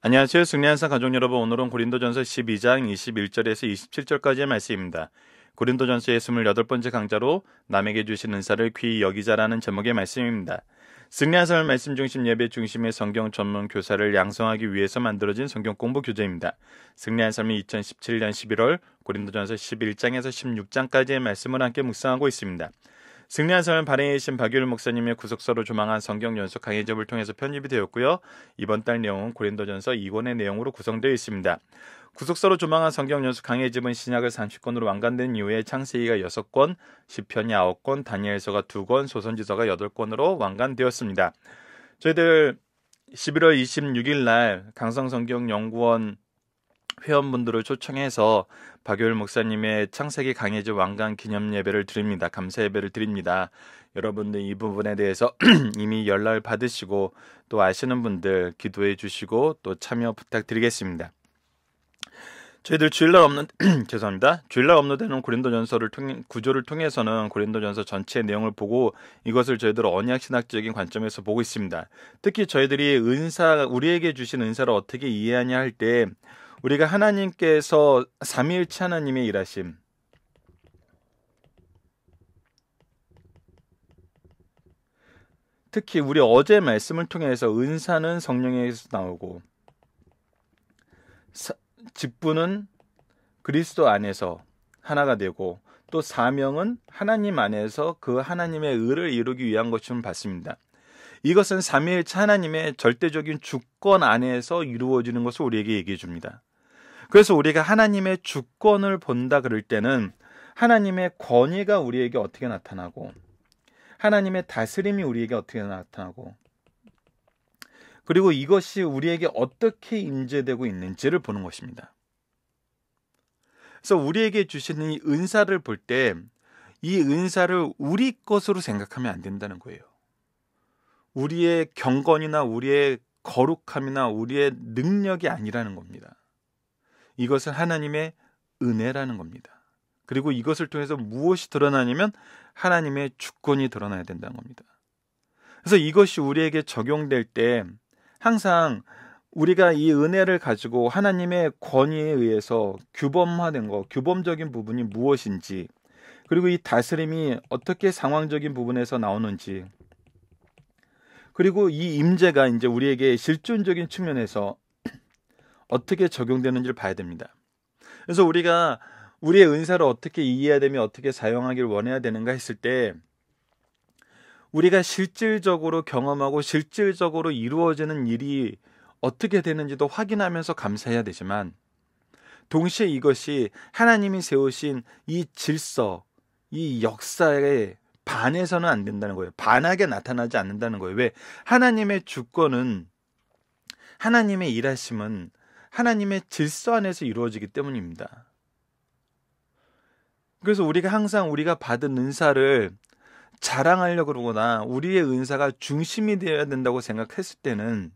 안녕하세요. 승리한산 가족 여러분, 오늘은 고린도전서 12장 21절에서 27절까지의 말씀입니다. 고린도전서의 28번째 강좌로 남에게 주신 은사를 귀히 여기자라는 제목의 말씀입니다. 승리한산 말씀 중심 예배 중심의 성경 전문 교사를 양성하기 위해서 만들어진 성경 공부 교재입니다. 승리한산은 2017년 11월 고린도전서 11장에서 16장까지의 말씀을 함께 묵상하고 있습니다. 승리한 삶을 발행해 계신 박유일 목사님의 구속서로 조망한 성경 연속 강의집을 통해서 편집이 되었고요. 이번 달 내용은 고린도전서 2권의 내용으로 구성되어 있습니다. 구속서로 조망한 성경 연속 강의집은 신약을 30권으로 완간된 이후에 창세기가 6권, 시편이 9권, 다니엘서가 2권, 소선지서가 8권으로 완간되었습니다. 저희들 11월 26일 날 강성성경연구원 회원분들을 초청해서 박효일 목사님의 창세기 강해집 완강 기념 예배를 드립니다. 감사 예배를 드립니다. 여러분들 이 부분에 대해서 이미 연락을 받으시고 또 아시는 분들 기도해 주시고 또 참여 부탁드리겠습니다. 저희들 주일날 업로드되는 고린도전서를 구조를 통해서는 고린도전서 전체의 내용을 보고 이것을 저희들 언약 신학적인 관점에서 보고 있습니다. 특히 저희들이 우리에게 주신 은사를 어떻게 이해하냐 할 때 우리가 하나님께서 삼위일체 하나님의 일하심, 특히 우리 어제 말씀을 통해서 은사는 성령에서 나오고 직분은 그리스도 안에서 하나가 되고 또 사명은 하나님 안에서 그 하나님의 의를 이루기 위한 것임을 봤습니다. 이것은 삼위일체 하나님의 절대적인 주권 안에서 이루어지는 것을 우리에게 얘기해 줍니다. 그래서 우리가 하나님의 주권을 본다 그럴 때는 하나님의 권위가 우리에게 어떻게 나타나고 하나님의 다스림이 우리에게 어떻게 나타나고 그리고 이것이 우리에게 어떻게 임재되고 있는지를 보는 것입니다. 그래서 우리에게 주시는 이 은사를 볼 때 이 은사를 우리 것으로 생각하면 안 된다는 거예요. 우리의 경건이나 우리의 거룩함이나 우리의 능력이 아니라는 겁니다. 이것은 하나님의 은혜라는 겁니다. 그리고 이것을 통해서 무엇이 드러나냐면 하나님의 주권이 드러나야 된다는 겁니다. 그래서 이것이 우리에게 적용될 때 항상 우리가 이 은혜를 가지고 하나님의 권위에 의해서 규범화된 거, 규범적인 부분이 무엇인지, 그리고 이 다스림이 어떻게 상황적인 부분에서 나오는지, 그리고 이 임재가 이제 우리에게 실존적인 측면에서 어떻게 적용되는지를 봐야 됩니다. 그래서 우리가 우리의 은사를 어떻게 이해해야 되며 어떻게 사용하기를 원해야 되는가 했을 때 우리가 실질적으로 경험하고 실질적으로 이루어지는 일이 어떻게 되는지도 확인하면서 감사해야 되지만 동시에 이것이 하나님이 세우신 이 질서, 이 역사에 반해서는 안 된다는 거예요. 반하게 나타나지 않는다는 거예요. 왜? 하나님의 주권은, 하나님의 일하심은 하나님의 질서 안에서 이루어지기 때문입니다. 그래서 우리가 항상 우리가 받은 은사를 자랑하려고 그러거나 우리의 은사가 중심이 되어야 된다고 생각했을 때는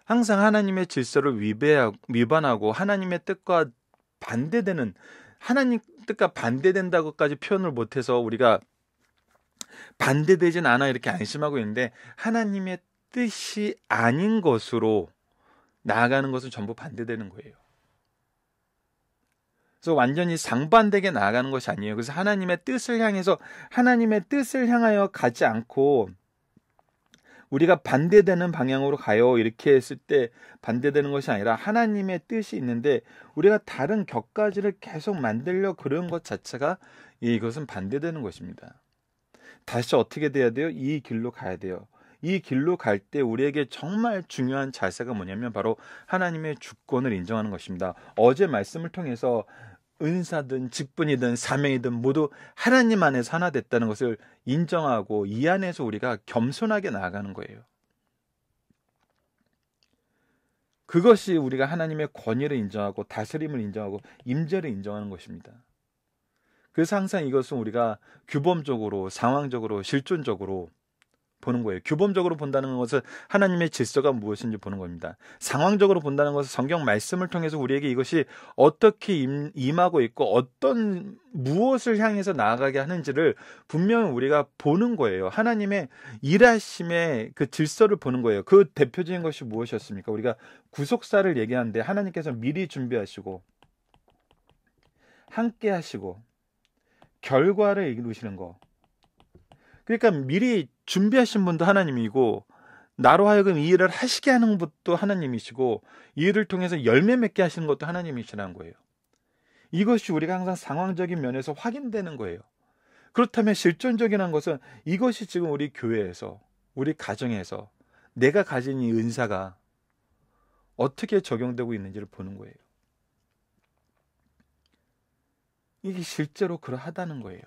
항상 하나님의 질서를 위반하고 하나님의 뜻과 반대되는, 하나님 뜻과 반대된다고까지 표현을 못해서 우리가 반대되진 않아 이렇게 안심하고 있는데 하나님의 뜻이 아닌 것으로 나아가는 것은 전부 반대되는 거예요. 그래서 완전히 상반되게 나아가는 것이 아니에요. 그래서 하나님의 뜻을 향하여 가지 않고 우리가 반대되는 방향으로 가요 이렇게 했을 때 반대되는 것이 아니라 하나님의 뜻이 있는데 우리가 다른 격가지를 계속 만들려 그런 것 자체가 이것은 반대되는 것입니다. 다시 어떻게 돼야 돼요? 이 길로 가야 돼요. 이 길로 갈 때 우리에게 정말 중요한 자세가 뭐냐면 바로 하나님의 주권을 인정하는 것입니다. 어제 말씀을 통해서 은사든 직분이든 사명이든 모두 하나님 안에서 하나 됐다는 것을 인정하고 이 안에서 우리가 겸손하게 나아가는 거예요. 그것이 우리가 하나님의 권위를 인정하고 다스림을 인정하고 임재를 인정하는 것입니다. 그래서 항상 이것은 우리가 규범적으로, 상황적으로, 실존적으로 보는 거예요. 규범적으로 본다는 것은 하나님의 질서가 무엇인지 보는 겁니다. 상황적으로 본다는 것은 성경 말씀을 통해서 우리에게 이것이 어떻게 임하고 있고 어떤 무엇을 향해서 나아가게 하는지를 분명히 우리가 보는 거예요. 하나님의 일하심의 그 질서를 보는 거예요. 그 대표적인 것이 무엇이었습니까? 우리가 구속사를 얘기하는데 하나님께서 미리 준비하시고 함께 하시고 결과를 이루시는 거. 그러니까 미리 준비하신 분도 하나님이고 나로 하여금 이 일을 하시게 하는 것도 하나님이시고 이 일을 통해서 열매 맺게 하시는 것도 하나님이시라는 거예요. 이것이 우리가 항상 상황적인 면에서 확인되는 거예요. 그렇다면 실존적인 것은 이것이 지금 우리 교회에서 우리 가정에서 내가 가진 이 은사가 어떻게 적용되고 있는지를 보는 거예요. 이게 실제로 그러하다는 거예요.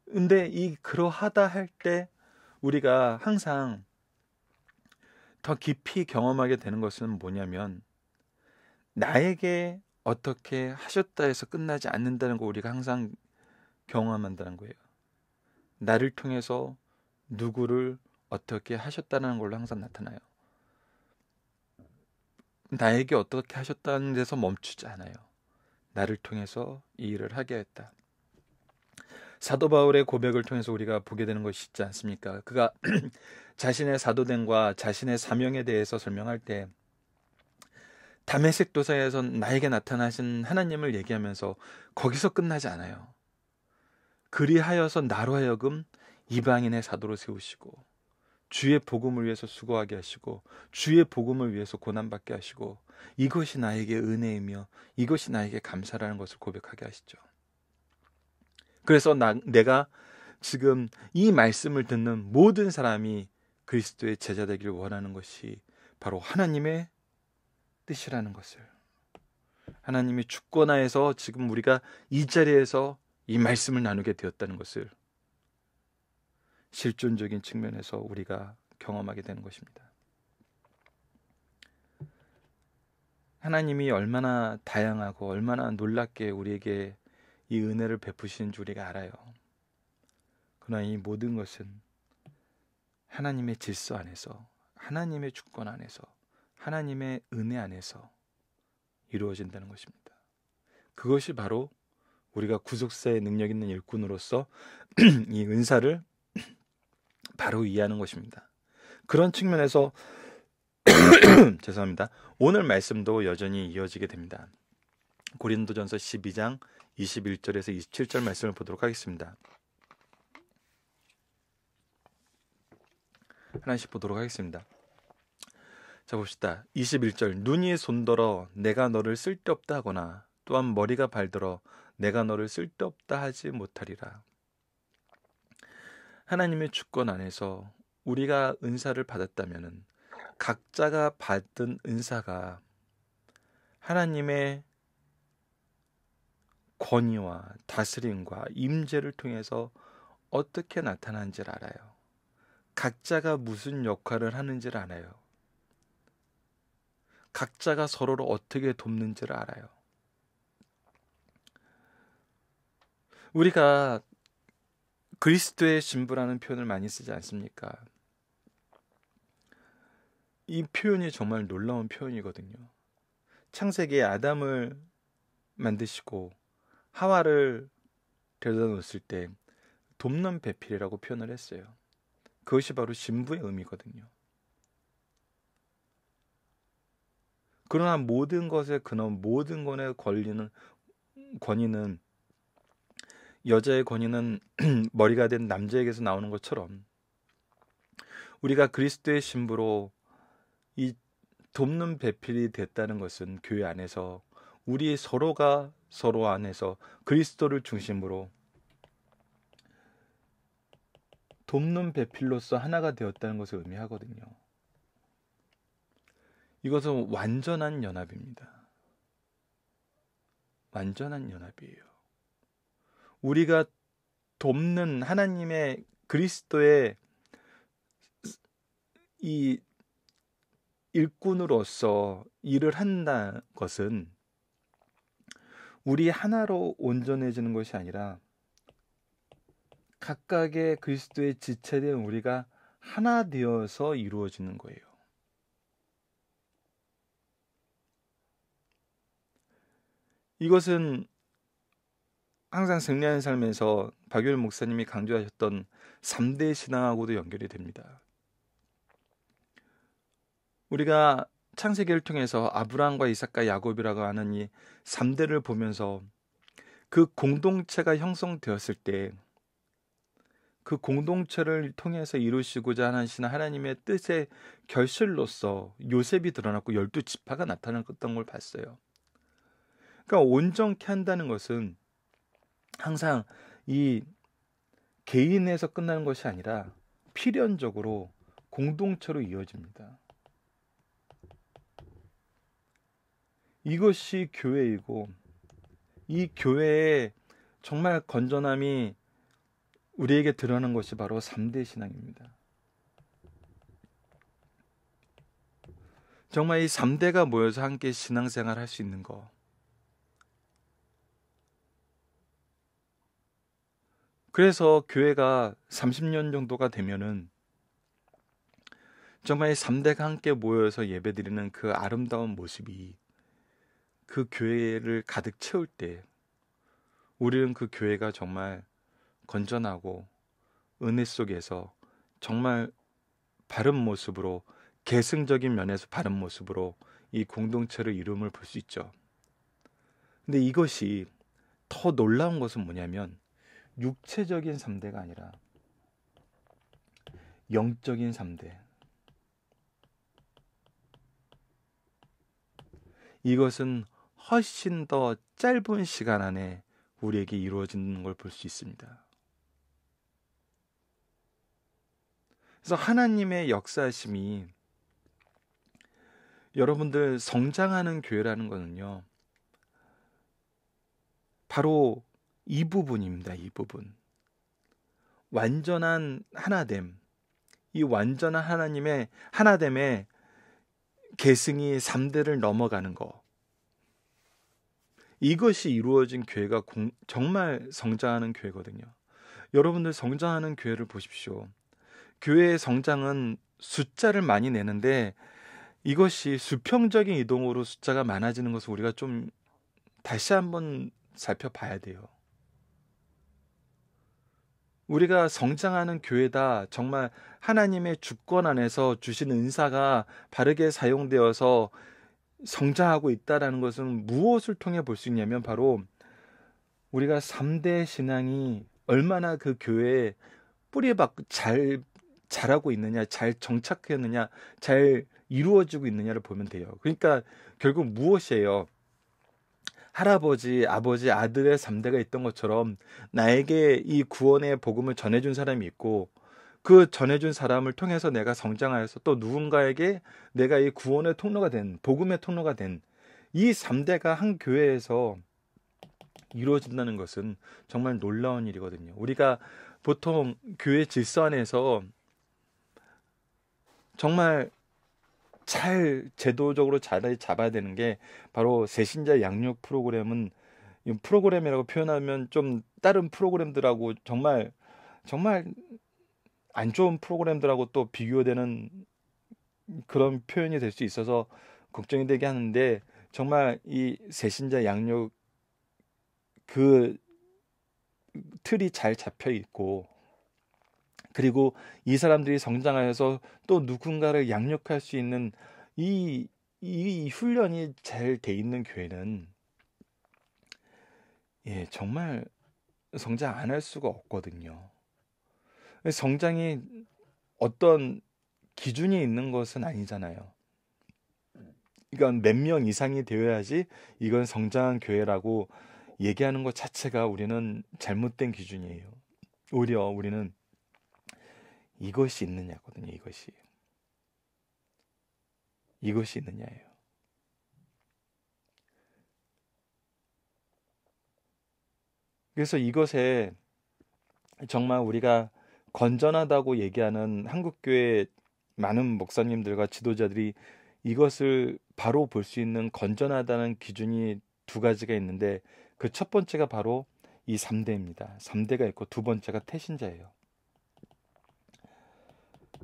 근데 이 그러하다 할 때 우리가 항상 더 깊이 경험하게 되는 것은 뭐냐면 나에게 어떻게 하셨다 해서 끝나지 않는다는 거 우리가 항상 경험한다는 거예요. 나를 통해서 누구를 어떻게 하셨다는 걸로 항상 나타나요. 나에게 어떻게 하셨다는 데서 멈추지 않아요. 나를 통해서 이 일을 하게 했다. 사도 바울의 고백을 통해서 우리가 보게 되는 것이 있지 않습니까? 그가 자신의 사도됨과 자신의 사명에 대해서 설명할 때 다메섹 도상에서 나에게 나타나신 하나님을 얘기하면서 거기서 끝나지 않아요. 그리하여서 나로 하여금 이방인의 사도로 세우시고 주의 복음을 위해서 수고하게 하시고 주의 복음을 위해서 고난받게 하시고 이것이 나에게 은혜이며 이것이 나에게 감사라는 것을 고백하게 하시죠. 그래서 내가 지금 이 말씀을 듣는 모든 사람이 그리스도의 제자 되기를 원하는 것이 바로 하나님의 뜻이라는 것을, 하나님이 주권하에서 지금 우리가 이 자리에서 이 말씀을 나누게 되었다는 것을 실존적인 측면에서 우리가 경험하게 되는 것입니다. 하나님이 얼마나 다양하고 얼마나 놀랍게 우리에게 이 은혜를 베푸시는 줄 우리가 알아요. 그러나 이 모든 것은 하나님의 질서 안에서, 하나님의 주권 안에서, 하나님의 은혜 안에서 이루어진다는 것입니다. 그것이 바로 우리가 구속사의 능력 있는 일꾼으로서 이 은사를 바로 이해하는 것입니다. 그런 측면에서 죄송합니다. 오늘 말씀도 여전히 이어지게 됩니다. 고린도전서 12장 21절에서 27절 말씀을 보도록 하겠습니다. 하나씩 보도록 하겠습니다. 자, 봅시다. 21절. 눈이 손들어 내가 너를 쓸데없다 하거나 또한 머리가 발들어 내가 너를 쓸데없다 하지 못하리라. 하나님의 주권 안에서 우리가 은사를 받았다면 각자가 받은 은사가 하나님의 권위와 다스림과 임재를 통해서 어떻게 나타나는지를 알아요. 각자가 무슨 역할을 하는지를 알아요. 각자가 서로를 어떻게 돕는지를 알아요. 우리가 그리스도의 신부라는 표현을 많이 쓰지 않습니까? 이 표현이 정말 놀라운 표현이거든요. 창세기에 아담을 만드시고 하와를 데려다 놓았을 때 돕는 배필이라고 표현을 했어요. 그것이 바로 신부의 의미거든요. 그러나 모든 것의 근원, 모든 것의 권위는 여자의 권위는 머리가 된 남자에게서 나오는 것처럼 우리가 그리스도의 신부로 이 돕는 배필이 됐다는 것은 교회 안에서 우리 서로가 서로 안에서 그리스도를 중심으로 돕는 배필로서 하나가 되었다는 것을 의미하거든요. 이것은 완전한 연합입니다. 완전한 연합이에요. 우리가 돕는 하나님의 그리스도의 이 일꾼으로서 일을 한다는 것은 우리 하나로 온전해지는 것이 아니라 각각의 그리스도의 지체된 우리가 하나 되어서 이루어지는 거예요. 이것은 항상 승리하는 삶에서 박유일 목사님이 강조하셨던 3대 신앙하고도 연결이 됩니다. 우리가 창세기를 통해서 아브라함과 이삭과 야곱이라고 하는 이 3대를 보면서 그 공동체가 형성되었을 때 그 공동체를 통해서 이루시고자 하신 하나님의 뜻의 결실로서 요셉이 드러났고 12지파가 나타났던 걸 봤어요. 그러니까 온전케 한다는 것은 항상 이 개인에서 끝나는 것이 아니라 필연적으로 공동체로 이어집니다. 이것이 교회이고 이 교회의 정말 건전함이 우리에게 드러나는 것이 바로 3대 신앙입니다. 정말 이 3대가 모여서 함께 신앙생활 할 수 있는 거. 그래서 교회가 30년 정도가 되면은 정말 이 3대가 함께 모여서 예배드리는 그 아름다운 모습이 그 교회를 가득 채울 때 우리는 그 교회가 정말 건전하고 은혜 속에서 정말 바른 모습으로, 계승적인 면에서 바른 모습으로 이 공동체를 이룸을 볼 수 있죠. 근데 이것이 더 놀라운 것은 뭐냐면 육체적인 3대가 아니라 영적인 3대. 이것은 훨씬 더 짧은 시간 안에 우리에게 이루어지는 걸 볼 수 있습니다. 그래서 하나님의 역사심이 여러분들 성장하는 교회라는 것은요, 바로 이 부분입니다. 이 부분. 완전한 하나됨, 이 완전한 하나님의 하나됨의 계승이 3대를 넘어가는 거, 이것이 이루어진 교회가 정말 성장하는 교회거든요. 여러분들 성장하는 교회를 보십시오. 교회의 성장은 숫자를 많이 내는데 이것이 수평적인 이동으로 숫자가 많아지는 것을 우리가 좀 다시 한번 살펴봐야 돼요. 우리가 성장하는 교회다, 정말 하나님의 주권 안에서 주신 은사가 바르게 사용되어서 성장하고 있다라는 것은 무엇을 통해 볼 수 있냐면 바로 우리가 3대 신앙이 얼마나 그 교회에 뿌리박고 잘 자라고 있느냐, 잘 정착했느냐, 잘 이루어지고 있느냐를 보면 돼요. 그러니까 결국 무엇이에요? 할아버지, 아버지, 아들의 3대가 있던 것처럼 나에게 이 구원의 복음을 전해준 사람이 있고 그 전해준 사람을 통해서 내가 성장하여서 또 누군가에게 내가 이 구원의 통로가 된, 복음의 통로가 된 이 3대가 한 교회에서 이루어진다는 것은 정말 놀라운 일이거든요. 우리가 보통 교회 질서 안에서 정말 잘 제도적으로 자리 잡아야 되는 게 바로 새신자 양육 프로그램은, 이 프로그램이라고 표현하면 좀 다른 프로그램들하고 정말 안 좋은 프로그램들하고 또 비교되는 그런 표현이 될 수 있어서 걱정이 되게 하는데, 정말 이 새신자 양육 그 틀이 잘 잡혀 있고, 그리고 이 사람들이 성장하여서 또 누군가를 양육할 수 있는 이 훈련이 잘 돼 있는 교회는 정말 성장 안 할 수가 없거든요. 성장이 어떤 기준이 있는 것은 아니잖아요. 이건 몇 명 이상이 되어야지 이건 성장한 교회라고 얘기하는 것 자체가 우리는 잘못된 기준이에요. 오히려 우리는 이것이 있느냐거든요. 이것이 있느냐예요. 그래서 이것에 정말 우리가 건전하다고 얘기하는 한국교회 많은 목사님들과 지도자들이 이것을 바로 볼 수 있는 건전하다는 기준이 두 가지가 있는데, 그 첫 번째가 바로 이 3대입니다. 3대가 있고 두 번째가 태신자예요.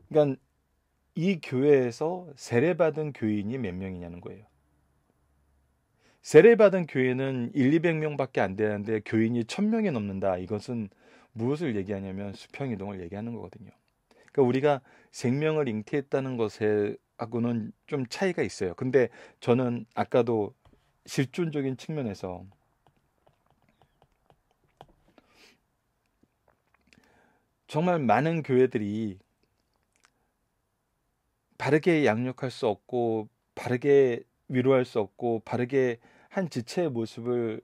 그러니까 이 교회에서 세례받은 교인이 몇 명이냐는 거예요. 세례받은 교회는 200명밖에 안 되는데 교인이 1000명이 넘는다. 이것은 무엇을 얘기하냐면 수평이동을 얘기하는 거거든요. 그러니까 우리가 생명을 잉태했다는 것하고는 좀 차이가 있어요. 근데 저는 아까도 실존적인 측면에서 정말 많은 교회들이 바르게 양육할 수 없고 바르게 위로할 수 없고 바르게 한 지체의 모습을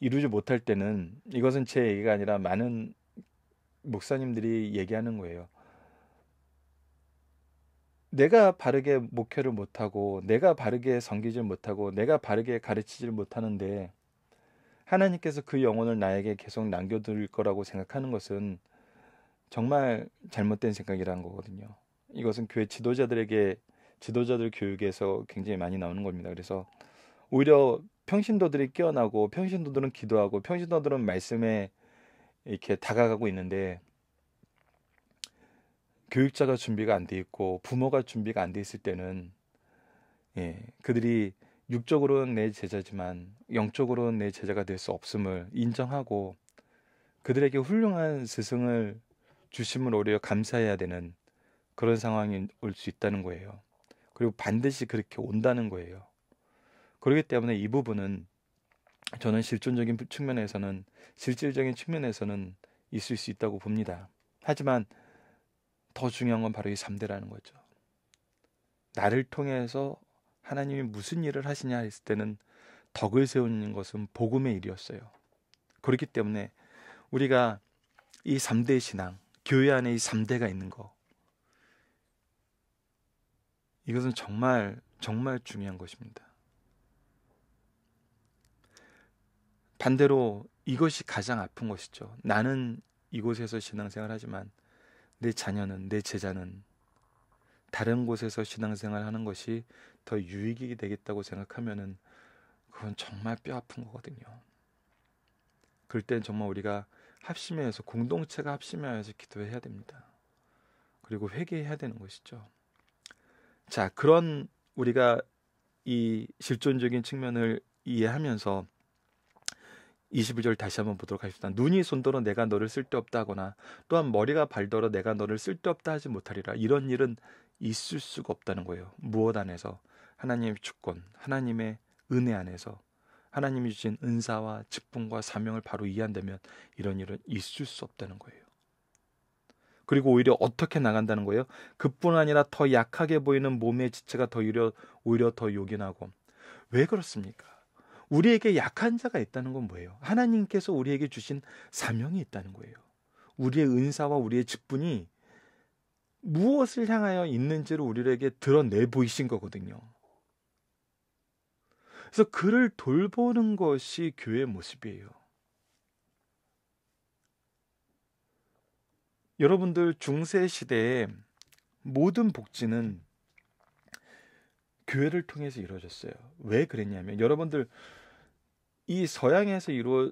이루지 못할 때는, 이것은 제 얘기가 아니라 많은 목사님들이 얘기하는 거예요. 내가 바르게 목회를 못하고 내가 바르게 섬기질 못하고 내가 바르게 가르치질 못하는데 하나님께서 그 영혼을 나에게 계속 남겨둘 거라고 생각하는 것은 정말 잘못된 생각이라는 거거든요. 이것은 교회 지도자들 교육에서 굉장히 많이 나오는 겁니다. 그래서 오히려 평신도들이 깨어나고 평신도들은 기도하고 평신도들은 말씀에 이렇게 다가가고 있는데 교육자가 준비가 안 돼 있고 부모가 준비가 안 돼 있을 때는 그들이 육적으로는 내 제자지만 영적으로는 내 제자가 될 수 없음을 인정하고 그들에게 훌륭한 스승을 주심을 오히려 감사해야 되는 그런 상황이 올 수 있다는 거예요. 그리고 반드시 그렇게 온다는 거예요. 그렇기 때문에 이 부분은 저는 실질적인 측면에서는 있을 수 있다고 봅니다. 하지만 더 중요한 건 바로 이 3대라는 거죠. 나를 통해서 하나님이 무슨 일을 하시냐 했을 때는 덕을 세우는 것은 복음의 일이었어요. 그렇기 때문에 우리가 이 3대 신앙, 교회 안에 이 3대가 있는 거, 이것은 정말 정말 중요한 것입니다. 반대로 이것이 가장 아픈 것이죠. 나는 이곳에서 신앙생활 하지만 내 자녀는, 내 제자는 다른 곳에서 신앙생활 하는 것이 더 유익이 되겠다고 생각하면은 그건 정말 뼈 아픈 거거든요. 그럴 땐 정말 우리가 합심해서, 공동체가 합심하여서 기도해야 됩니다. 그리고 회개해야 되는 것이죠. 자, 그런 우리가 이 실존적인 측면을 이해하면서 21절 다시 한번 보도록 하겠습니다. 눈이 손더러 내가 너를 쓸데없다 하거나 또한 머리가 발더러 내가 너를 쓸데없다 하지 못하리라. 이런 일은 있을 수가 없다는 거예요. 무엇 안에서? 하나님의 주권, 하나님의 은혜 안에서 하나님이 주신 은사와 직분과 사명을 바로 이해한다면 이런 일은 있을 수 없다는 거예요. 그리고 오히려 어떻게 나간다는 거예요? 그뿐 아니라 더 약하게 보이는 몸의 지체가 오히려 더 요긴하고. 왜 그렇습니까? 우리에게 약한 자가 있다는 건 뭐예요? 하나님께서 우리에게 주신 사명이 있다는 거예요. 우리의 은사와 우리의 직분이 무엇을 향하여 있는지를 우리에게 드러내 보이신 거거든요. 그래서 그를 돌보는 것이 교회의 모습이에요. 여러분들 중세 시대에 모든 복지는 교회를 통해서 이루어졌어요. 왜 그랬냐면 여러분들 이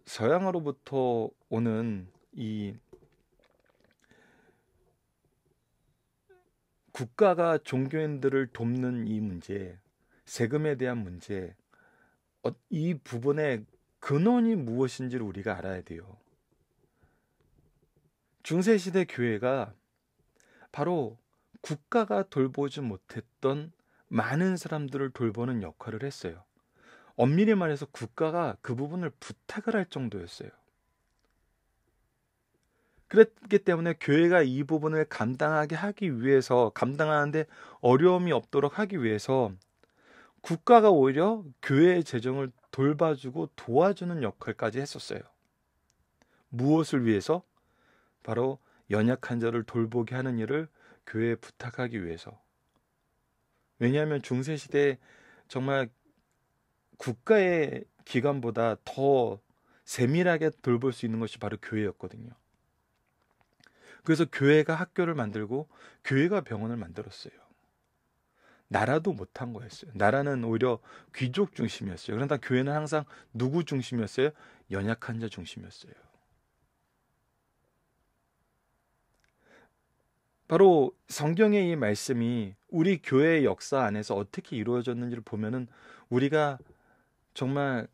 서양으로부터 오는 이 국가가 종교인들을 돕는 이 문제, 세금에 대한 문제, 이 부분의 근원이 무엇인지를 우리가 알아야 돼요. 중세시대 교회가 바로 국가가 돌보지 못했던 많은 사람들을 돌보는 역할을 했어요. 엄밀히 말해서 국가가 그 부분을 부탁을 할 정도였어요. 그랬기 때문에 교회가 이 부분을 감당하는데 어려움이 없도록 하기 위해서 국가가 오히려 교회의 재정을 돌봐주고 도와주는 역할까지 했었어요. 무엇을 위해서? 바로 연약한 자를 돌보게 하는 일을 교회에 부탁하기 위해서. 왜냐하면 중세시대에 정말 국가의 기관보다 더 세밀하게 돌볼 수 있는 것이 바로 교회였거든요. 그래서 교회가 학교를 만들고 교회가 병원을 만들었어요. 나라도 못한 거였어요. 나라는 오히려 귀족 중심이었어요. 그러나 교회는 항상 누구 중심이었어요? 연약한 자 중심이었어요. 바로 성경의 이 말씀이 우리 교회의 역사 안에서 어떻게 이루어졌는지를 보면은 우리가 정말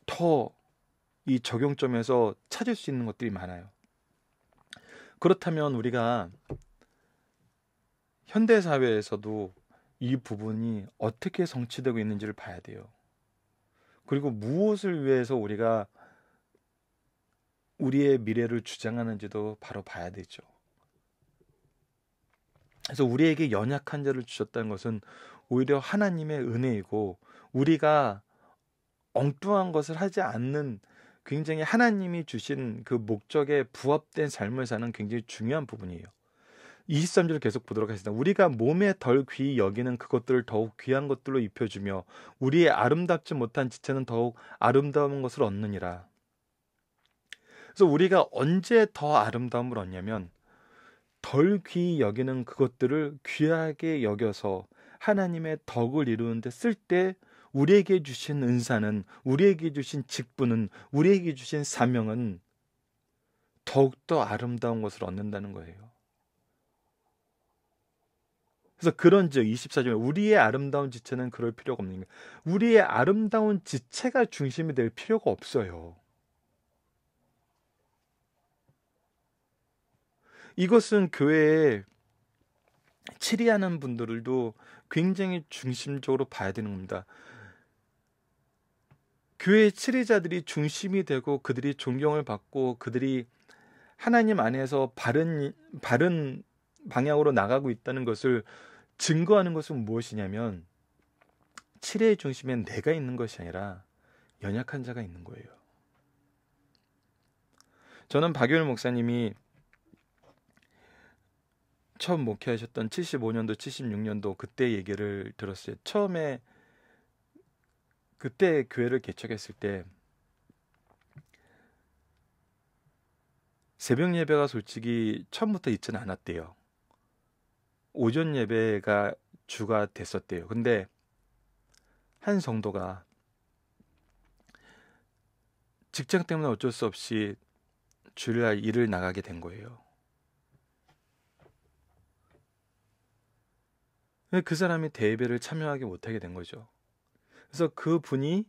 더 이 적용점에서 찾을 수 있는 것들이 많아요. 그렇다면 우리가 현대 사회에서도 이 부분이 어떻게 성취되고 있는지를 봐야 돼요. 그리고 무엇을 위해서 우리가 우리의 미래를 주장하는지도 바로 봐야 되죠. 그래서 우리에게 연약한 자를 주셨다는 것은 오히려 하나님의 은혜이고, 우리가 엉뚱한 것을 하지 않는, 굉장히 하나님이 주신 그 목적에 부합된 삶을 사는 굉장히 중요한 부분이에요. 23절 계속 보도록 하겠습니다. 우리가 몸에 덜 귀히 여기는 그것들을 더욱 귀한 것들로 입혀주며 우리의 아름답지 못한 지체는 더욱 아름다운 것을 얻느니라. 그래서 우리가 언제 더 아름다움을 얻냐면, 덜 귀히 여기는 그것들을 귀하게 여겨서 하나님의 덕을 이루는 데 쓸 때 우리에게 주신 은사는, 우리에게 주신 직분은, 우리에게 주신 사명은 더욱더 아름다운 것을 얻는다는 거예요. 그래서 그런즉 24절에 우리의 아름다운 지체는 그럴 필요가 없는 거예요. 우리의 아름다운 지체가 중심이 될 필요가 없어요. 이것은 교회에 치리하는 분들도 굉장히 중심적으로 봐야 되는 겁니다. 교회의 치리자들이 중심이 되고 그들이 존경을 받고 그들이 하나님 안에서 바른 방향으로 나가고 있다는 것을 증거하는 것은 무엇이냐면, 치리의 중심엔 내가 있는 것이 아니라 연약한 자가 있는 거예요. 저는 박유일 목사님이 처음 목회하셨던 75년도, 76년도 그때 얘기를 들었어요. 처음에 그때 교회를 개척했을 때 새벽 예배가 솔직히 처음부터 있지는 않았대요. 오전 예배가 주가 됐었대요. 근데 한 성도가 직장 때문에 어쩔 수 없이 주일날 일을 나가게 된 거예요. 그 사람이 대예배를 참여하지 못하게 된 거죠. 그래서 그 분이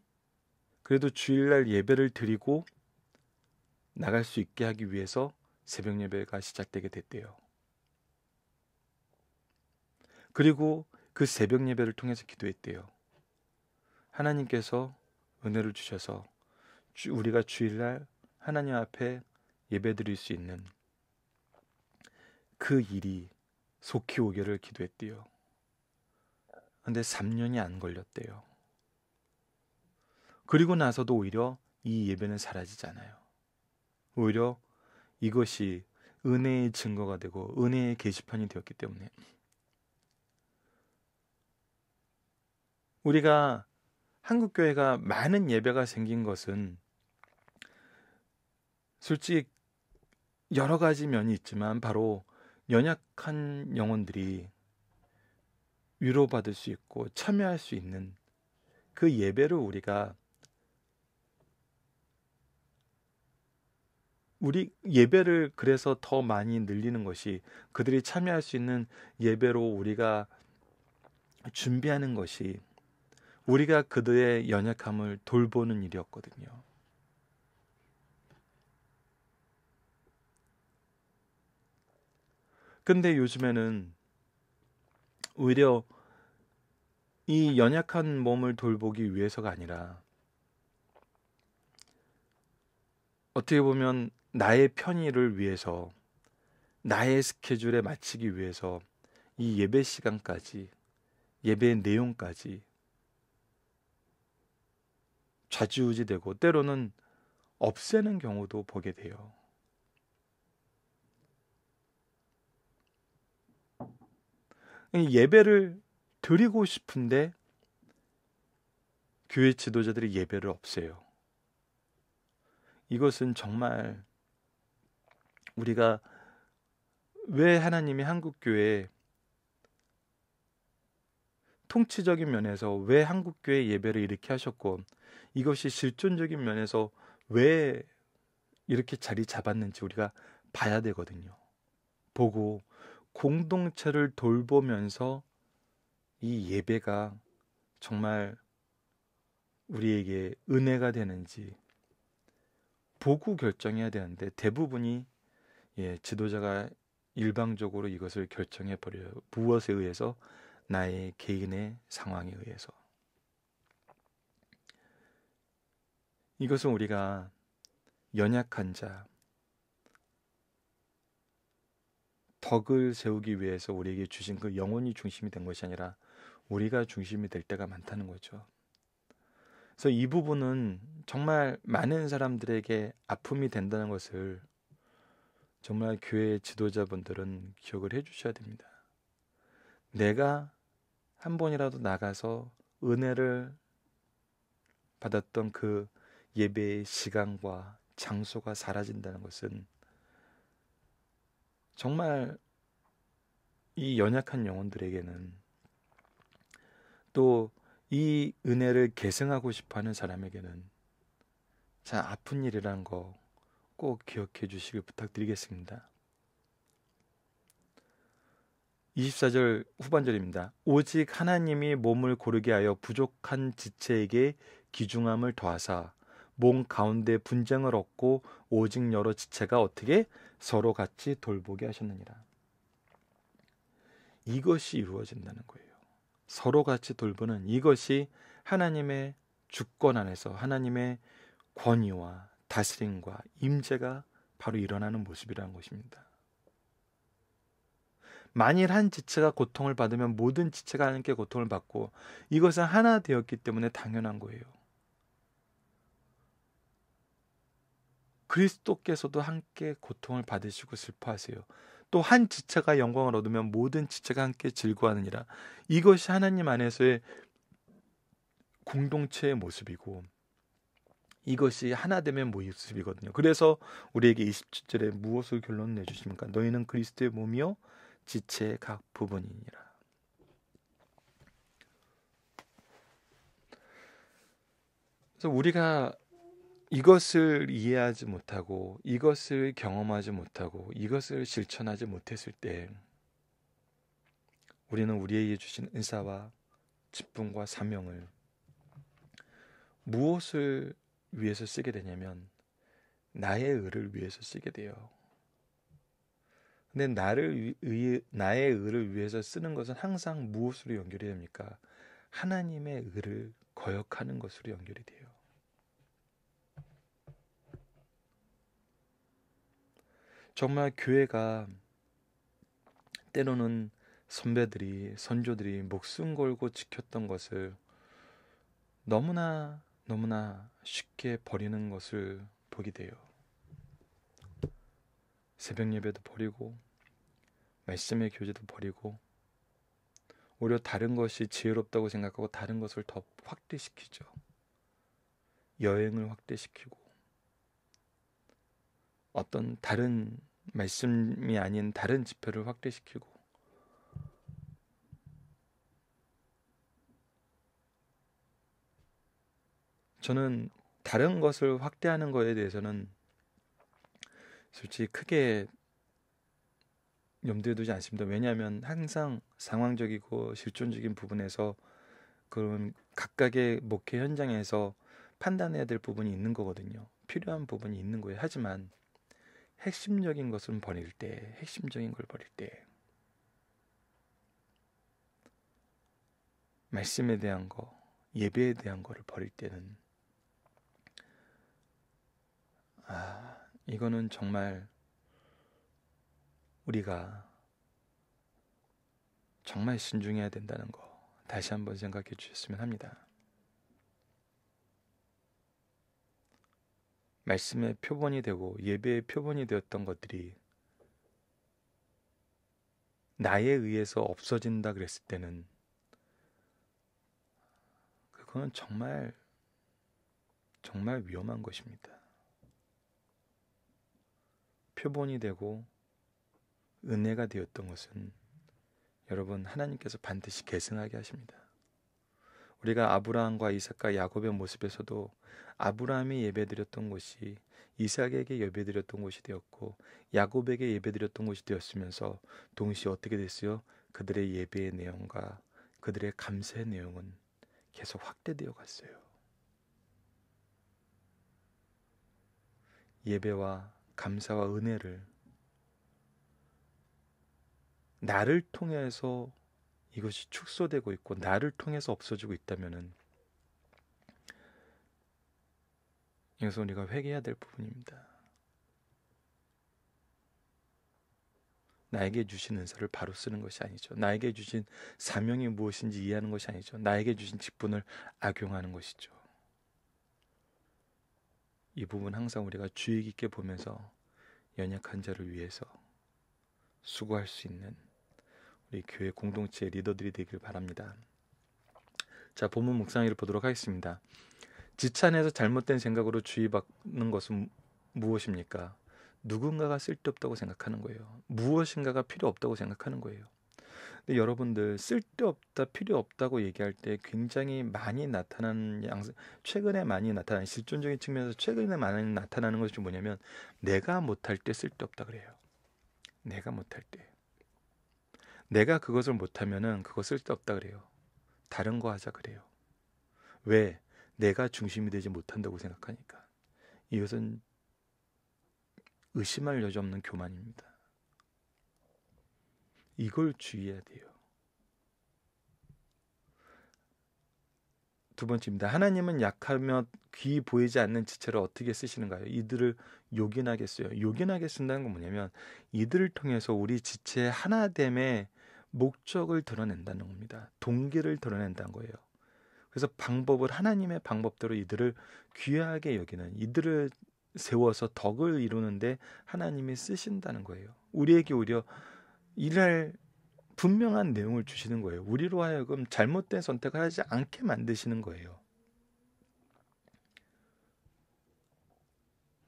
그래도 주일날 예배를 드리고 나갈 수 있게 하기 위해서 새벽 예배가 시작되게 됐대요. 그리고 그 새벽 예배를 통해서 기도했대요. 하나님께서 은혜를 주셔서 우리가 주일날 하나님 앞에 예배 드릴 수 있는 그 일이 속히 오기를 기도했대요. 근데 3년이 안 걸렸대요. 그리고 나서도 오히려 이 예배는 사라지잖아요. 오히려 이것이 은혜의 증거가 되고 은혜의 게시판이 되었기 때문에, 우리가 한국교회가 많은 예배가 생긴 것은 솔직히 여러 가지 면이 있지만 바로 연약한 영혼들이 위로받을 수 있고 참여할 수 있는 그 예배를 우리 예배를 그래서 더 많이 늘리는 것이, 그들이 참여할 수 있는 예배로 우리가 준비하는 것이 우리가 그들의 연약함을 돌보는 일이었거든요. 근데 요즘에는 오히려 이 연약한 몸을 돌보기 위해서가 아니라 어떻게 보면 나의 편의를 위해서, 나의 스케줄에 맞추기 위해서 이 예배 시간까지, 예배의 내용까지 좌지우지되고 때로는 없애는 경우도 보게 돼요. 예배를 드리고 싶은데 교회 지도자들이 예배를 없애요. 이것은 정말 우리가 왜 하나님이 한국교회에 통치적인 면에서 왜 한국교회 예배를 이렇게 하셨고, 이것이 실존적인 면에서 왜 이렇게 자리 잡았는지 우리가 봐야 되거든요. 보고 공동체를 돌보면서 이 예배가 정말 우리에게 은혜가 되는지 보고 결정해야 되는데 대부분이 지도자가 일방적으로 이것을 결정해 버려요. 무엇에 의해서? 나의 개인의 상황에 의해서. 이것은 우리가 연약한 자, 덕을 세우기 위해서 우리에게 주신 그 영혼이 중심이 된 것이 아니라 우리가 중심이 될 때가 많다는 거죠. 그래서 이 부분은 정말 많은 사람들에게 아픔이 된다는 것을 정말 교회 지도자분들은 기억을 해주셔야 됩니다. 내가 한 번이라도 나가서 은혜를 받았던 그 예배의 시간과 장소가 사라진다는 것은 정말 이 연약한 영혼들에게는, 또 이 은혜를 계승하고 싶어하는 사람에게는 참 아픈 일이라는 거 꼭 기억해 주시길 부탁드리겠습니다. 24절 후반절입니다. 오직 하나님이 몸을 고르게 하여 부족한 지체에게 귀중함을 더하사 몸 가운데 분쟁을 얻고 오직 여러 지체가 어떻게 서로 같이 돌보게 하셨느니라. 이것이 이루어진다는 거예요. 서로 같이 돌보는 이것이 하나님의 주권 안에서 하나님의 권위와 다스림과 임재가 바로 일어나는 모습이라는 것입니다. 만일 한 지체가 고통을 받으면 모든 지체가 함께 고통을 받고, 이것은 하나 되었기 때문에 당연한 거예요. 그리스도께서도 함께 고통을 받으시고 슬퍼하세요. 또 한 지체가 영광을 얻으면 모든 지체가 함께 즐거워하느니라. 이것이 하나님 안에서의 공동체의 모습이고 이것이 하나됨의 모습이거든요. 그래서 우리에게 27절에 무엇을 결론 내주십니까? 너희는 그리스도의 몸이요 지체의 각 부분이니라. 그래서 우리가 이것을 이해하지 못하고 이것을 경험하지 못하고 이것을 실천하지 못했을 때 우리는 우리에게 주신 은사와 직분과 사명을 무엇을 위해서 쓰게 되냐면 나의 의를 위해서 쓰게 돼요. 근데 나의 의를 위해서 쓰는 것은 항상 무엇으로 연결이 됩니까? 하나님의 의를 거역하는 것으로 연결이 돼요. 정말 교회가 때로는 선배들이, 선조들이 목숨 걸고 지켰던 것을 너무나 쉽게 버리는 것을 보게 돼요. 새벽 예배도 버리고 말씀의 교제도 버리고 오히려 다른 것이 지혜롭다고 생각하고 다른 것을 더 확대시키죠. 여행을 확대시키고 어떤 다른 말씀이 아닌 다른 지표를 확대시키고 저는 다른 것을 확대하는 거에 대해서는 솔직히 크게 염두에 두지 않습니다. 왜냐하면 항상 상황적이고 실존적인 부분에서 그런 각각의 목회 현장에서 판단해야 될 부분이 있는 거거든요. 필요한 부분이 있는 거예요. 하지만 핵심적인 것은 버릴 때, 핵심적인 걸 버릴 때 말씀에 대한 거, 예배에 대한 거를 버릴 때는 이거는 정말 우리가 정말 신중해야 된다는 거 다시 한번 생각해 주셨으면 합니다. 말씀의 표본이 되고 예배의 표본이 되었던 것들이 나에 의해서 없어진다 그랬을 때는 그건 정말 위험한 것입니다. 표본이 되고 은혜가 되었던 것은 여러분 하나님께서 반드시 계승하게 하십니다. 우리가 아브라함과 이삭과 야곱의 모습에서도 아브라함이 예배드렸던 곳이 이삭에게 예배드렸던 곳이 되었고 야곱에게 예배드렸던 곳이 되었으면서 동시에 어떻게 됐어요? 그들의 예배의 내용과 그들의 감사의 내용은 계속 확대되어 갔어요. 예배와 감사와 은혜를 나를 통해서 이것이 축소되고 있고 나를 통해서 없어지고 있다면은 이것은 우리가 회개해야 될 부분입니다. 나에게 주신 은사를 바로 쓰는 것이 아니죠. 나에게 주신 사명이 무엇인지 이해하는 것이 아니죠. 나에게 주신 직분을 악용하는 것이죠. 이 부분 항상 우리가 주의 깊게 보면서 연약한 자를 위해서 수고할 수 있는 우리 교회 공동체 리더들이 되길 바랍니다. 자, 본문 묵상을 보도록 하겠습니다. 지찬에서 잘못된 생각으로 주의받는 것은 무엇입니까? 누군가가 쓸데없다고 생각하는 거예요. 무엇인가가 필요 없다고 생각하는 거예요. 근데 여러분들 쓸데없다, 필요 없다고 얘기할 때 굉장히 많이 나타나는 최근에 많이 나타나는 실존적인 측면에서 최근에 많이 나타나는 것이 뭐냐면 내가 못할 때 쓸데없다 그래요. 내가 못할 때. 내가 그것을 못하면은 그거 쓸데없다 그래요. 다른 거 하자 그래요. 왜? 내가 중심이 되지 못한다고 생각하니까. 이것은 의심할 여지 없는 교만입니다. 이걸 주의해야 돼요. 두 번째입니다. 하나님은 약하며 귀 보이지 않는 지체를 어떻게 쓰시는가요? 이들을 요긴하게 써요. 요긴하게 쓴다는 건 뭐냐면 이들을 통해서 우리 지체의 하나됨의 목적을 드러낸다는 겁니다. 동기를 드러낸다는 거예요. 그래서 방법을 하나님의 방법대로 이들을 귀하게 여기는, 이들을 세워서 덕을 이루는데 하나님이 쓰신다는 거예요. 우리에게 오히려 일할 분명한 내용을 주시는 거예요. 우리로 하여금 잘못된 선택을 하지 않게 만드시는 거예요.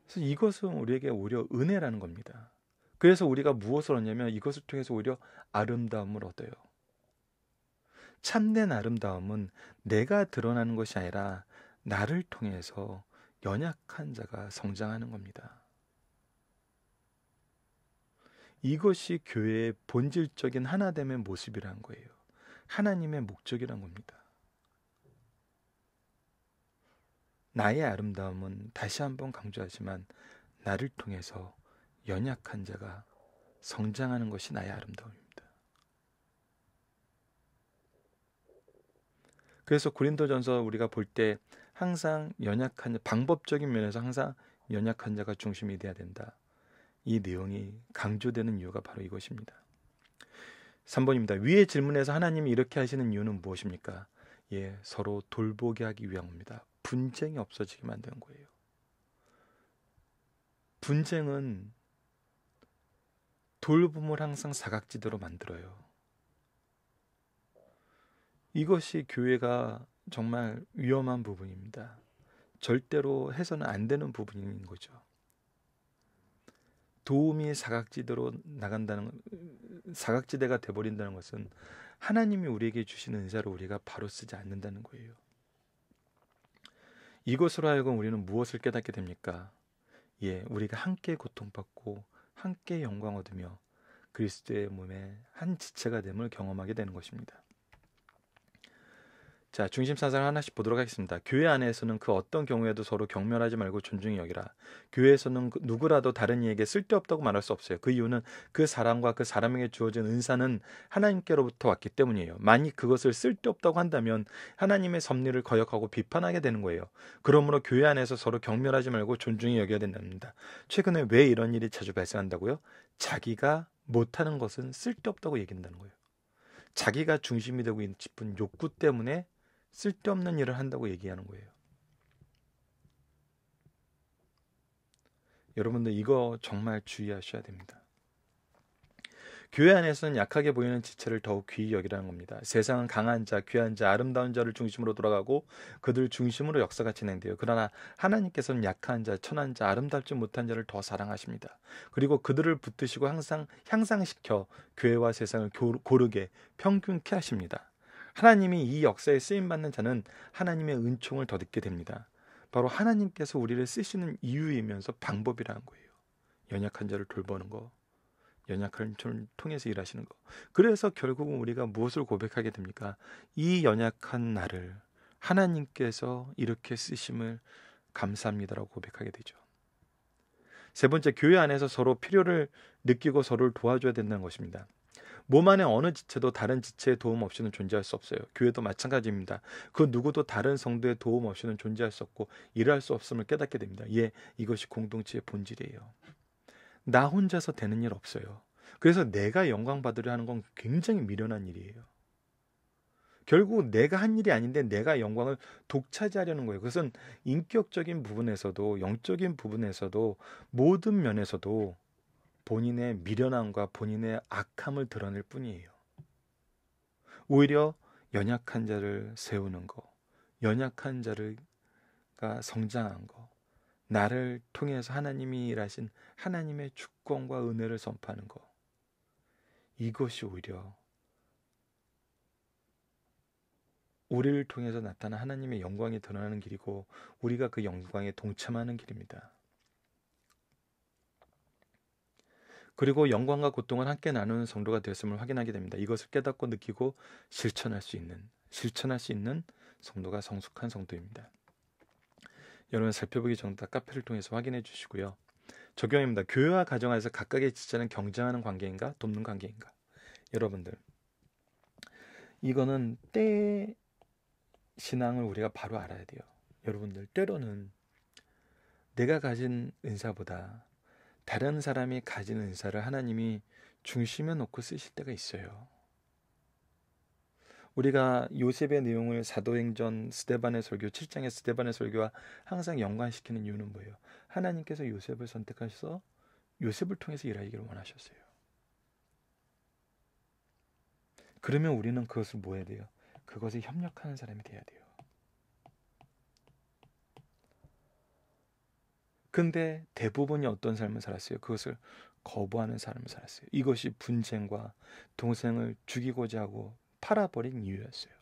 그래서 이것은 우리에게 오히려 은혜라는 겁니다. 그래서 우리가 무엇을 얻냐면 이것을 통해서 오히려 아름다움을 얻어요. 참된 아름다움은 내가 드러나는 것이 아니라 나를 통해서 연약한 자가 성장하는 겁니다. 이것이 교회의 본질적인 하나됨의 모습이란 거예요. 하나님의 목적이란 겁니다. 나의 아름다움은 다시 한번 강조하지만 나를 통해서 연약한 자가 성장하는 것이 나의 아름다움입니다. 그래서 고린도전서 우리가 볼 때 항상 연약한 방법적인 면에서 항상 연약한 자가 중심이 돼야 된다. 이 내용이 강조되는 이유가 바로 이것입니다. 3번입니다. 위의 질문에서 하나님이 이렇게 하시는 이유는 무엇입니까? 서로 돌보게 하기 위함입니다. 분쟁이 없어지게 만드는 거예요. 분쟁은 돌봄을 항상 사각지대로 만들어요. 이것이 교회가 정말 위험한 부분입니다. 절대로 해서는 안 되는 부분인 거죠. 도움이 사각지대로 나간다는, 사각지대가 돼버린다는 것은 하나님이 우리에게 주신 은사를 우리가 바로 쓰지 않는다는 거예요. 이것으로 하여금 우리는 무엇을 깨닫게 됩니까? 우리가 함께 고통받고 함께 영광 얻으며 그리스도의 몸의 한 지체가 됨을 경험하게 되는 것입니다. 자, 중심 사상을 하나씩 보도록 하겠습니다. 교회 안에서는 그 어떤 경우에도 서로 경멸하지 말고 존중히 여기라. 교회에서는 누구라도 다른 이에게 쓸데없다고 말할 수 없어요. 그 이유는 그 사람과 그 사람에게 주어진 은사는 하나님께로부터 왔기 때문이에요. 만약 그것을 쓸데없다고 한다면 하나님의 섭리를 거역하고 비판하게 되는 거예요. 그러므로 교회 안에서 서로 경멸하지 말고 존중히 여겨야 된답니다. 최근에 왜 이런 일이 자주 발생한다고요? 자기가 못하는 것은 쓸데없다고 얘기한다는 거예요. 자기가 중심이 되고 싶은 욕구 때문에 쓸데없는 일을 한다고 얘기하는 거예요. 여러분들 이거 정말 주의하셔야 됩니다. 교회 안에서는 약하게 보이는 지체를 더욱 귀히 여기라는 겁니다. 세상은 강한 자, 귀한 자, 아름다운 자를 중심으로 돌아가고 그들 중심으로 역사가 진행돼요. 그러나 하나님께서는 약한 자, 천한 자, 아름답지 못한 자를 더 사랑하십니다. 그리고 그들을 붙드시고 항상 향상시켜 교회와 세상을 고르게 평균케 하십니다. 하나님이 이 역사에 쓰임받는 자는 하나님의 은총을 더 듣게 됩니다. 바로 하나님께서 우리를 쓰시는 이유이면서 방법이라는 거예요. 연약한 자를 돌보는 거, 연약한 자를 통해서 일하시는 거. 그래서 결국은 우리가 무엇을 고백하게 됩니까? 이 연약한 나를 하나님께서 이렇게 쓰심을 감사합니다라고 고백하게 되죠. 세 번째, 교회 안에서 서로 필요를 느끼고 서로를 도와줘야 된다는 것입니다. 몸 안에 어느 지체도 다른 지체의 도움 없이는 존재할 수 없어요. 교회도 마찬가지입니다. 그 누구도 다른 성도의 도움 없이는 존재할 수 없고 일할 수 없음을 깨닫게 됩니다. 이것이 공동체의 본질이에요. 나 혼자서 되는 일 없어요. 그래서 내가 영광 받으려 하는 건 굉장히 미련한 일이에요. 결국 내가 한 일이 아닌데 내가 영광을 독차지하려는 거예요. 그것은 인격적인 부분에서도 영적인 부분에서도 모든 면에서도 본인의 미련함과 본인의 악함을 드러낼 뿐이에요. 오히려 연약한 자를 세우는 거, 연약한 자가 성장한 거, 나를 통해서 하나님이 일하신 하나님의 주권과 은혜를 선포하는 거, 이것이 오히려 우리를 통해서 나타난 하나님의 영광이 드러나는 길이고 우리가 그 영광에 동참하는 길입니다. 그리고 영광과 고통을 함께 나누는 성도가 되었음을 확인하게 됩니다. 이것을 깨닫고 느끼고 실천할 수 있는 성도가 성숙한 성도입니다. 여러분 살펴보기 전에 카페를 통해서 확인해 주시고요. 적용입니다. 교회와 가정 안에서 각각의 지체는 경쟁하는 관계인가 돕는 관계인가? 여러분들 이거는 때 신앙을 우리가 바로 알아야 돼요. 여러분들 때로는 내가 가진 은사보다 다른 사람이 가진 은사를 하나님이 중심에 놓고 쓰실 때가 있어요. 우리가 요셉의 내용을 사도행전 스데반의 설교 7장의 스데반의 설교와 항상 연관시키는 이유는 뭐예요? 하나님께서 요셉을 선택하셔서 요셉을 통해서 일하기를 원하셨어요. 그러면 우리는 그것을 뭐 해야 돼요? 그것에 협력하는 사람이 돼야 돼요. 근데 대부분이 어떤 삶을 살았어요? 그것을 거부하는 삶을 살았어요. 이것이 분쟁과 동생을 죽이고자 하고 팔아버린 이유였어요.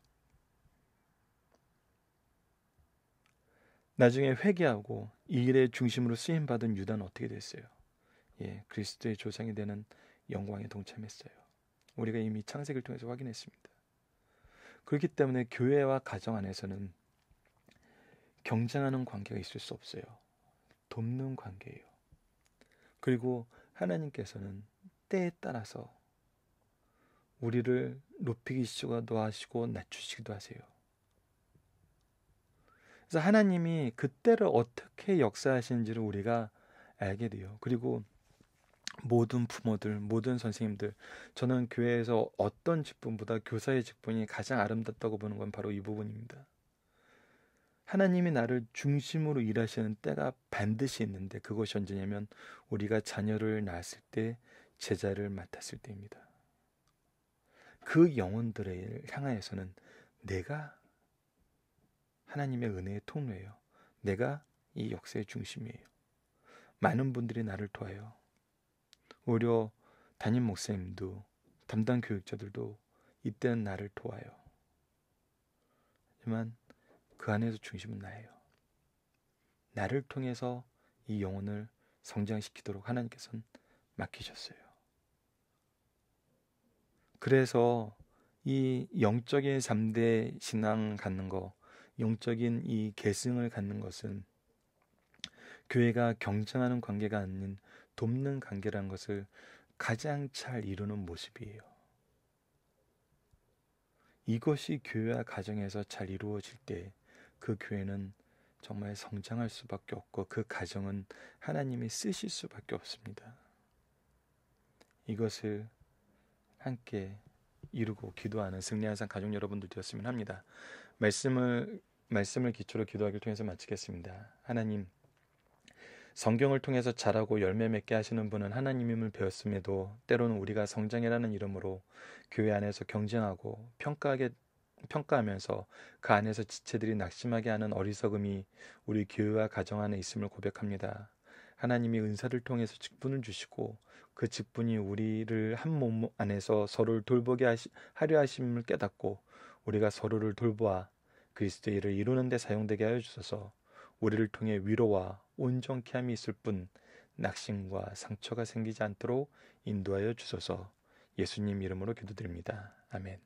나중에 회개하고 이 일의 중심으로 쓰임받은 유다는 어떻게 됐어요? 그리스도의 조상이 되는 영광에 동참했어요. 우리가 이미 창세기를 통해서 확인했습니다. 그렇기 때문에 교회와 가정 안에서는 경쟁하는 관계가 있을 수 없어요. 돕는 관계예요. 그리고 하나님께서는 때에 따라서 우리를 높이기도 하시고 낮추시기도 하세요. 그래서 하나님이 그때를 어떻게 역사하시는지를 우리가 알게 돼요. 그리고 모든 부모들, 모든 선생님들, 저는 교회에서 어떤 직분보다 교사의 직분이 가장 아름답다고 보는 건 바로 이 부분입니다. 하나님이 나를 중심으로 일하시는 때가 반드시 있는데 그것이 언제냐면 우리가 자녀를 낳았을 때 제자를 맡았을 때입니다. 그 영혼들을 향하여서는 내가 하나님의 은혜의 통로예요. 내가 이 역사의 중심이에요. 많은 분들이 나를 도와요. 오히려 담임 목사님도 담당 교육자들도 이때는 나를 도와요. 하지만 그 안에서 중심은 나예요. 나를 통해서 이 영혼을 성장시키도록 하나님께서는 맡기셨어요. 그래서 이 영적인 3대 신앙 갖는 거, 영적인 이 계승을 갖는 것은 교회가 경쟁하는 관계가 아닌 돕는 관계라는 것을 가장 잘 이루는 모습이에요. 이것이 교회와 가정에서 잘 이루어질 때 그 교회는 정말 성장할 수밖에 없고 그 가정은 하나님이 쓰실 수밖에 없습니다. 이것을 함께 이루고 기도하는 승리한산 가족 여러분들 되었으면 합니다. 말씀을 기초로 기도하기를 통해서 마치겠습니다. 하나님, 성경을 통해서 자라고 열매 맺게 하시는 분은 하나님임을 배웠음에도 때로는 우리가 성장이라는 이름으로 교회 안에서 경쟁하고 평가하면서 그 안에서 지체들이 낙심하게 하는 어리석음이 우리 교회와 가정 안에 있음을 고백합니다. 하나님이 은사를 통해서 직분을 주시고 그 직분이 우리를 한 몸 안에서 서로를 돌보게 하려 하심을 깨닫고 우리가 서로를 돌보아 그리스도의 일을 이루는 데 사용되게 하여 주소서. 우리를 통해 위로와 온전케 함이 있을 뿐 낙심과 상처가 생기지 않도록 인도하여 주소서. 예수님 이름으로 기도드립니다. 아멘.